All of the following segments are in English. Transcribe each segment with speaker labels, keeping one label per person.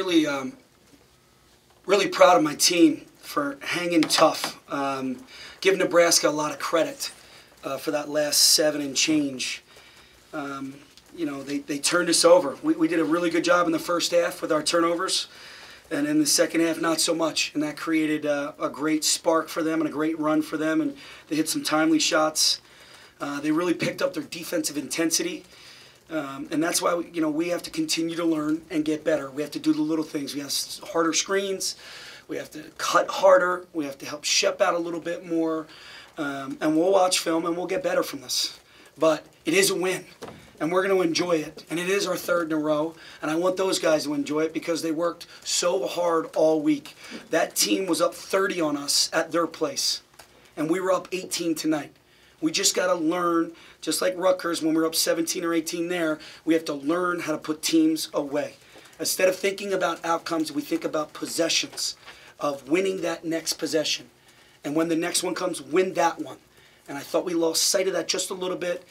Speaker 1: really, really proud of my team for hanging tough. Give Nebraska a lot of credit for that last 7 and change. You know, they turned us over. We did a really good job in the first half with our turnovers, and in the second half, not so much. And that created a great spark for them and a great run for them, and they hit some timely shots. They really picked up their defensive intensity, and that's why we have to continue to learn and get better. We have to do the little things. We have harder screens. We have to cut harder. We have to help Shep out a little bit more, and we'll watch film and we'll get better from this. But it is a win, and we're going to enjoy it. And it is our 3rd in a row, and I want those guys to enjoy it because they worked so hard all week. That team was up 30 on us at their place, and we were up 18 tonight. We just got to learn, just like Rutgers, when we're up 17 or 18 there, we have to learn how to put teams away. Instead of thinking about outcomes, we think about possessions, of winning that next possession. And when the next one comes, win that one. And I thought we lost sight of that just a little bit.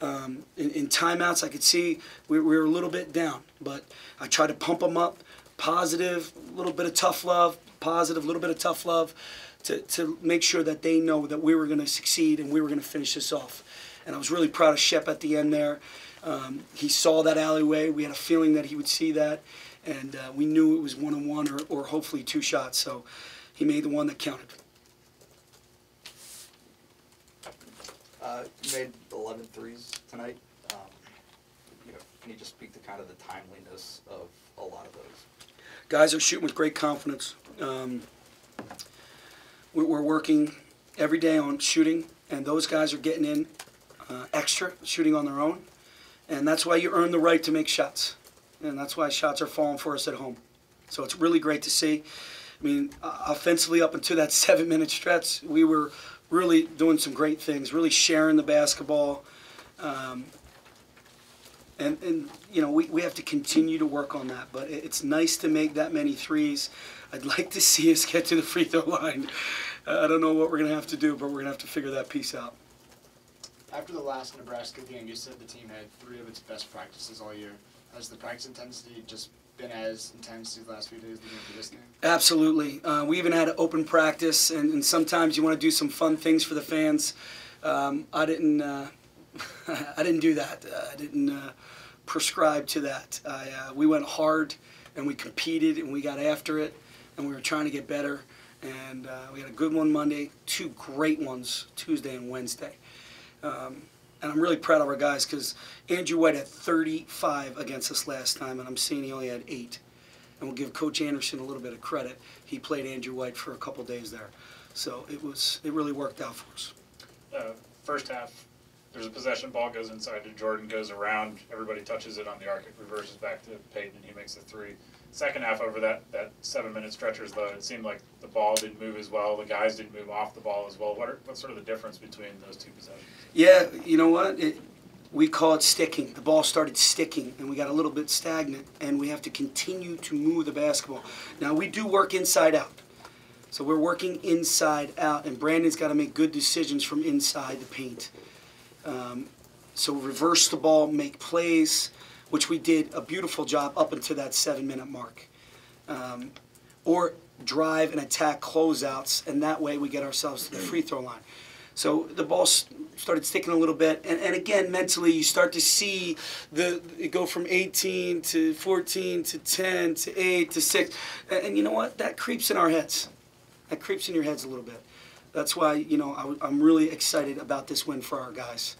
Speaker 1: In timeouts, I could see we were a little bit down. But I tried to pump them up, positive, a little bit of tough love, positive, a little bit of tough love, to make sure that they know that we were going to succeed and we were going to finish this off. And I was really proud of Shep at the end there. He saw that alleyway. We had a feeling that he would see that. And we knew it was 1-on-1 or hopefully 2 shots. So he made the one that counted.
Speaker 2: You made 11 threes tonight. Can you just speak to kind of the timeliness of a lot of those?
Speaker 1: Guys are shooting with great confidence. We're working every day on shooting, and those guys are getting in extra, shooting on their own. And that's why you earn the right to make shots. And that's why shots are falling for us at home. So it's really great to see. I mean, offensively up until that 7-minute stretch, we were really doing some great things, really sharing the basketball. And you know, we have to continue to work on that. But it's nice to make that many threes. I'd like to see us get to the free throw line. I don't know what we're going to have to do, but we're going to have to figure that piece out.
Speaker 3: After the last Nebraska game, you said the team had 3 of its best practices all year. Has the practice intensity just been as intense these last few days leading into this game?
Speaker 1: Absolutely. We even had an open practice, and sometimes you want to do some fun things for the fans. I didn't do that. I didn't prescribe to that. We went hard, and we competed, and we got after it, and we were trying to get better. And we had a good one Monday, 2 great ones Tuesday and Wednesday. And I'm really proud of our guys because Andrew White had 35 against us last time, and I'm seeing he only had 8. And we'll give Coach Anderson a little bit of credit. He played Andrew White for a couple days there. So it really worked out for us.
Speaker 4: First half, there's a possession, ball goes inside to Jordan, goes around, everybody touches it on the arc, it reverses back to Peyton, and he makes the 3. Second half, over that 7-minute stretch or so, it seemed like the ball didn't move as well, the guys didn't move off the ball as well. What's sort of the difference between those 2 possessions?
Speaker 1: Yeah, you know what? We call it sticking. The ball started sticking, and we got a little bit stagnant, and we have to continue to move the basketball. Now, we do work inside out. So we're working inside out, and Brandon's got to make good decisions from inside the paint. So reverse the ball, make plays, which we did a beautiful job up until that 7-minute mark. Or drive and attack closeouts, and that way we get ourselves to the free throw line. So the ball started sticking a little bit, and again, mentally, you start to see it go from 18 to 14 to 10 to 8 to 6. And you know what? That creeps in our heads. That creeps in your heads a little bit. That's why, you know, I'm really excited about this win for our guys.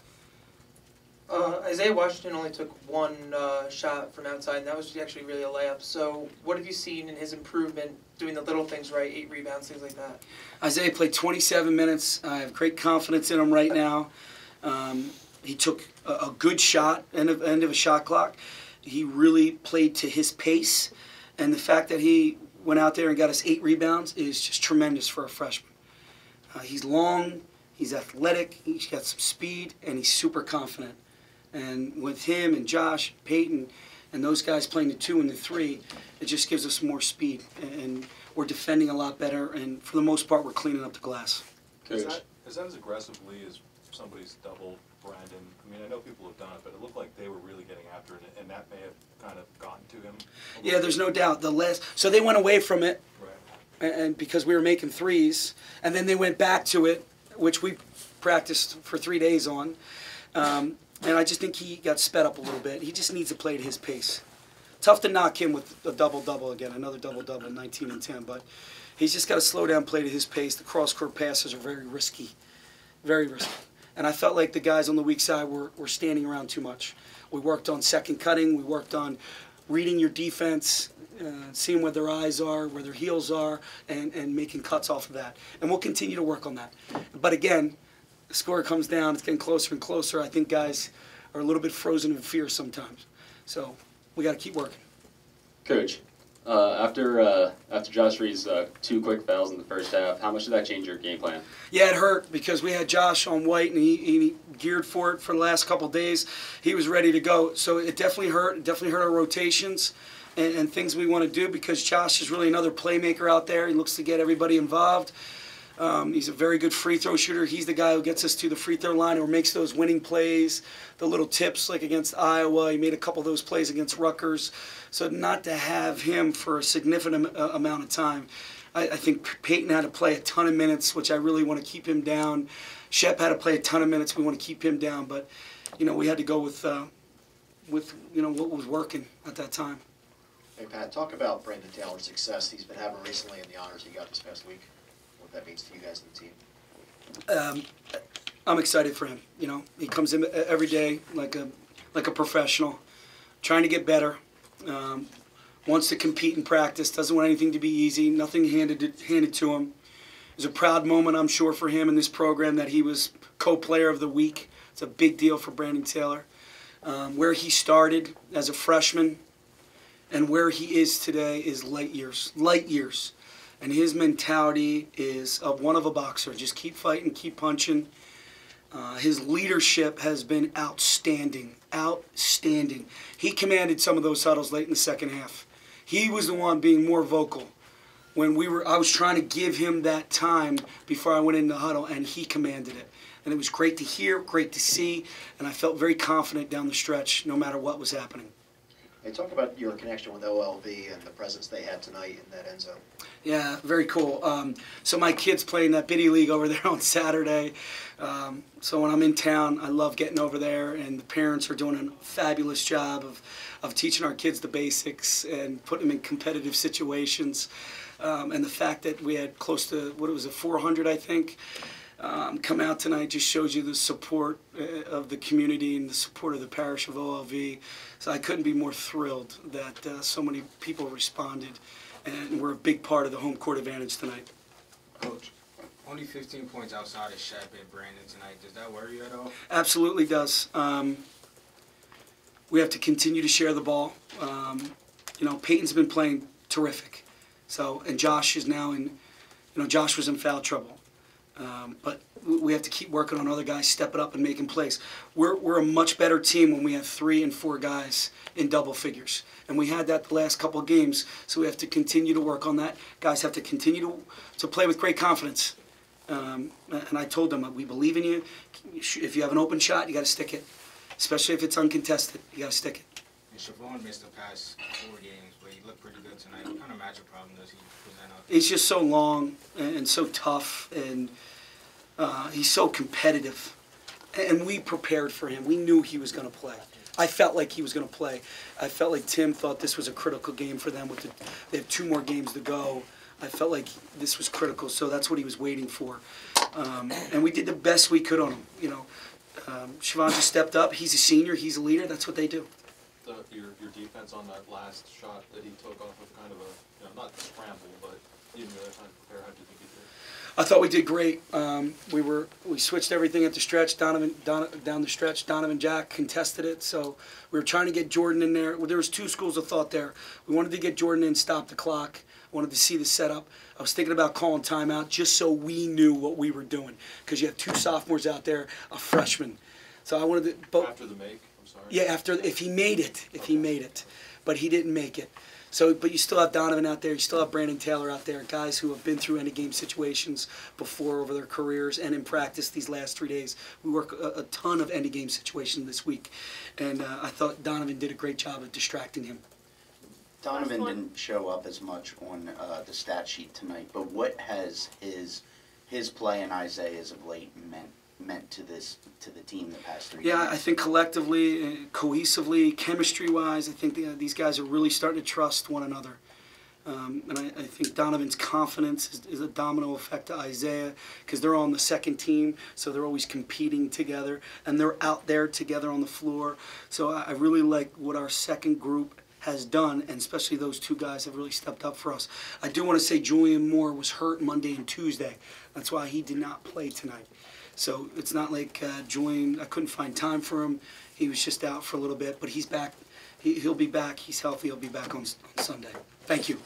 Speaker 5: Isaiah Washington only took 1 shot from outside, and that was actually really a layup. So what have you seen in his improvement, doing the little things right, 8 rebounds, things like that?
Speaker 1: Isaiah played 27 minutes. I have great confidence in him right now. He took a good shot, end of a shot clock. He really played to his pace, and the fact that he went out there and got us 8 rebounds is just tremendous for a freshman. He's long, he's athletic, he's got some speed, and he's super confident. And with him and Josh, Peyton, and those guys playing the 2 and the 3, it just gives us more speed. And we're defending a lot better, and for the most part, we're cleaning up the glass.
Speaker 6: Is that as aggressively as somebody's double Brandon. I mean, I know people have done it, but it looked like they were really getting after it, and that may have kind of gotten to him.
Speaker 1: Yeah, there's no doubt. So they went away from it,
Speaker 6: Right.
Speaker 1: and because we were making threes, and then they went back to it, which we practiced for 3 days on. And I just think he got sped up a little bit. He just needs to play at his pace. Tough to knock him with a double-double again, another double-double, 19 and 10. But he's just got to slow down, play to his pace. The cross-court passes are very risky, very risky. And I felt like the guys on the weak side were standing around too much. We worked on second cutting. We worked on reading your defense, seeing where their eyes are, where their heels are, and making cuts off of that. And we'll continue to work on that. But again, the score comes down, it's getting closer and closer. I think guys are a little bit frozen in fear sometimes. So we got to keep working.
Speaker 7: Coach, after Josh Reed's 2 quick fouls in the first half, how much did that change your game plan?
Speaker 1: Yeah, it hurt because we had Josh on white and he geared for it for the last couple of days. He was ready to go. So it definitely hurt. It definitely hurt our rotations and things we want to do because Josh is really another playmaker out there. He looks to get everybody involved. He's a very good free throw shooter. He's the guy who gets us to the free throw line or makes those winning plays, the little tips like against Iowa. He made a couple of those plays against Rutgers. So not to have him for a significant amount of time, I think Peyton had to play a ton of minutes, which I really want to keep him down. Shep had to play a ton of minutes. We want to keep him down. But, we had to go with what was working at that time.
Speaker 8: Hey, Pat, talk about Brandon Taylor's success he's been having recently in the honors he got this past week. What that means to you guys and the team.
Speaker 1: I'm excited for him. He comes in every day like a professional, trying to get better. Wants to compete in practice. Doesn't want anything to be easy. Nothing handed to him. It was a proud moment, I'm sure, for him in this program that he was co-player of the week. It's a big deal for Brandon Taylor. Where he started as a freshman and where he is today is light years. Light years. And his mentality is one of a boxer. Just keep fighting, keep punching. His leadership has been outstanding. Outstanding. He commanded some of those huddles late in the second half. He was the one being more vocal. I was trying to give him that time before I went in the huddle, and he commanded it. And it was great to hear, great to see, and I felt very confident down the stretch no matter what was happening.
Speaker 8: Hey, talk about your connection with OLV and the presence they had tonight in that end zone.
Speaker 1: Yeah, very cool. So my kids play in that biddy league over there on Saturday. So when I'm in town, I love getting over there, and the parents are doing a fabulous job of teaching our kids the basics and putting them in competitive situations. And the fact that we had close to, 400, I think, come out tonight just shows you the support of the community and the support of the parish of OLV. So I couldn't be more thrilled that so many people responded, and we're a big part of the home court advantage tonight.
Speaker 9: Coach, only 15 points outside of Shep and Brandon tonight. Does that worry you at all?
Speaker 1: Absolutely does. We have to continue to share the ball. Peyton's been playing terrific. And Josh is now Josh was in foul trouble. But we have to keep working on other guys stepping up and making plays. We're a much better team when we have 3 and 4 guys in double figures. And we had that the last couple of games, so we have to continue to work on that. Guys have to continue to play with great confidence. And I told them, we believe in you. If you have an open shot, you got to stick it. Especially if it's uncontested, you got to stick it.
Speaker 9: And Siobhan missed the past 4 games, but he looked pretty good tonight. What kind of matchup problem does he present out there?
Speaker 1: He's just so long and so tough, and he's so competitive. And we prepared for him. We knew he was going to play. I felt like he was going to play. I felt like Tim thought this was a critical game for them. They have 2 more games to go. I felt like this was critical, so that's what he was waiting for. And we did the best we could on him. Siobhan just stepped up. He's a senior. He's a leader. That's what they do.
Speaker 6: Your defense on that last shot that he took off of kind of a, not scramble, but even the other time to prepare, how do you think he did?
Speaker 1: I thought we did great. We switched everything at the stretch. Down the stretch, Donovan Jack contested it. So we were trying to get Jordan in there. Well, there was 2 schools of thought there. We wanted to get Jordan in, stop the clock. I wanted to see the setup. I was thinking about calling timeout just so we knew what we were doing, because you have 2 sophomores out there, a freshman. So I wanted to.
Speaker 6: After the make, I'm sorry.
Speaker 1: Yeah, if he made it, but he didn't make it. So, but you still have Donovan out there, you still have Brandon Taylor out there, guys who have been through end-of-game situations before over their careers and in practice these last 3 days. We work a ton of end-of-game situations this week, and I thought Donovan did a great job of distracting him.
Speaker 10: Donovan didn't show up as much on the stat sheet tonight, but what has his play and Isaiah's of late meant to the team the past 3
Speaker 1: Yeah,
Speaker 10: games?
Speaker 1: I think collectively, cohesively, chemistry-wise, I think these guys are really starting to trust one another. And I think Donovan's confidence is a domino effect to Isaiah because they're on the second team, so they're always competing together, and they're out there together on the floor. So I really like what our second group has done, and especially those two guys have really stepped up for us. I do want to say Julian Moore was hurt Monday and Tuesday. That's why he did not play tonight. So it's not like Julian, I couldn't find time for him. He was just out for a little bit, but he's back. He'll be back. He's healthy. He'll be back on Sunday. Thank you.